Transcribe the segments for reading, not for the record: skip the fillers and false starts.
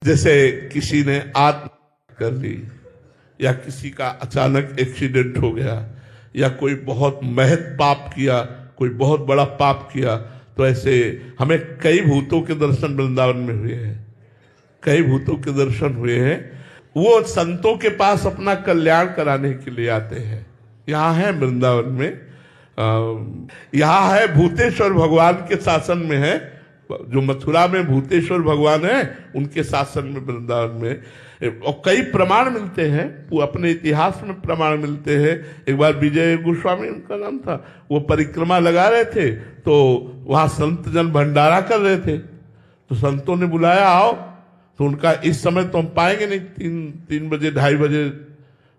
जैसे किसी ने आत्महत्या कर ली या किसी का अचानक एक्सीडेंट हो गया या कोई बहुत महत पाप किया, कोई बहुत बड़ा पाप किया, तो ऐसे हमें कई भूतों के दर्शन वृंदावन में हुए हैं, कई भूतों के दर्शन हुए हैं। वो संतों के पास अपना कल्याण कराने के लिए आते हैं। यहाँ है वृंदावन में, यहाँ है भूतेश्वर भगवान के शासन में है, जो मथुरा में भूतेश्वर भगवान है उनके शासन में वृंदावन में। और कई प्रमाण मिलते हैं, वो अपने इतिहास में प्रमाण मिलते हैं। एक बार विजय गोस्वामी उनका नाम था, वो परिक्रमा लगा रहे थे, तो वहाँ संत जन भंडारा कर रहे थे, तो संतों ने बुलाया आओ, तो उनका इस समय तो हम पाएंगे नहीं, 3 बजे 2:30 बजे,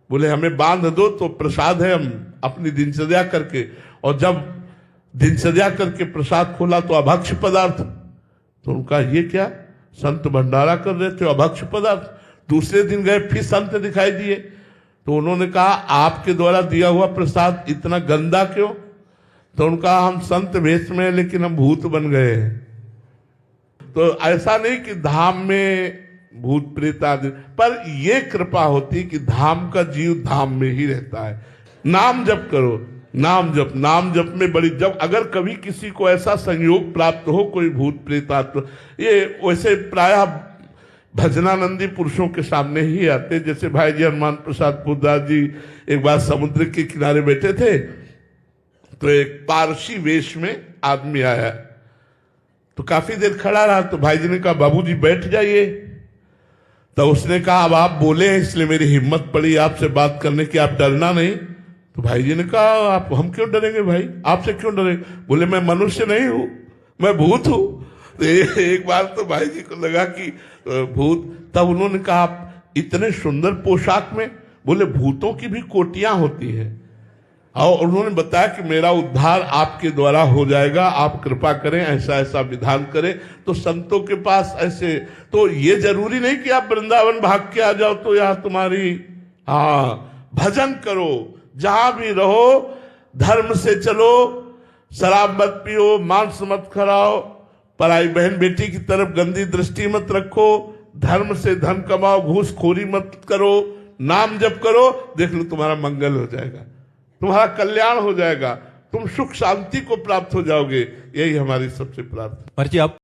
बोले हमें बांध दो तो प्रसाद है, हम अपनी दिनचर्या करके। और जब दिनचर्या करके प्रसाद खोला तो अभक्ष पदार्थ, तो उनका ये क्या, संत भंडारा कर रहे थे, अभक्ष पदार्थ। दूसरे दिन गए फिर संत दिखाई दिए, तो उन्होंने कहा आपके द्वारा दिया हुआ प्रसाद इतना गंदा क्यों? तो उनका हम संत वेश में हैं लेकिन हम भूत बन गए हैं। तो ऐसा नहीं कि धाम में भूत प्रेत आदि, पर यह कृपा होती कि धाम का जीव धाम में ही रहता है। नाम जप करो, नाम जप में बड़ी, जब अगर कभी किसी को ऐसा संयोग प्राप्त हो, कोई भूत प्रेत आत्मा, ये वैसे प्रायः भजनानंदी पुरुषों के सामने ही आते। जैसे भाई जी हनुमान प्रसाद पुरदास जी एक बार समुद्र के किनारे बैठे थे, तो एक पारसी वेश में आदमी आया, तो काफी देर खड़ा रहा, तो भाई जी ने कहा बाबूजी बैठ जाइए। तो उसने कहा अब आप बोले हैं इसलिए मेरी हिम्मत पड़ी आपसे बात करने की, आप डरना नहीं। तो भाई जी ने कहा आप, हम क्यों डरेंगे भाई, आपसे क्यों डरेंगे? बोले मैं मनुष्य नहीं हूं, मैं भूत हूं। तो एक बार तो भाई जी को लगा कि भूत, तब उन्होंने कहा आप इतने सुंदर पोशाक में, बोले भूतों की भी कोटियां होती हैं, और उन्होंने बताया कि मेरा उद्धार आपके द्वारा हो जाएगा, आप कृपा करें, ऐसा ऐसा विधान करें। तो संतों के पास ऐसे, तो ये जरूरी नहीं कि आप वृंदावन भाग के आ जाओ तो यहाँ तुम्हारी, भजन करो, जहां भी रहो धर्म से चलो, शराब मत पियो, मांस मत खाओ, पराई बहन बेटी की तरफ गंदी दृष्टि मत रखो, धर्म से धन कमाओ, घूसखोरी मत करो, नाम जप करो, देख लो तुम्हारा मंगल हो जाएगा, तुम्हारा कल्याण हो जाएगा, तुम सुख शांति को प्राप्त हो जाओगे। यही हमारी सबसे प्रार्थना। जी आप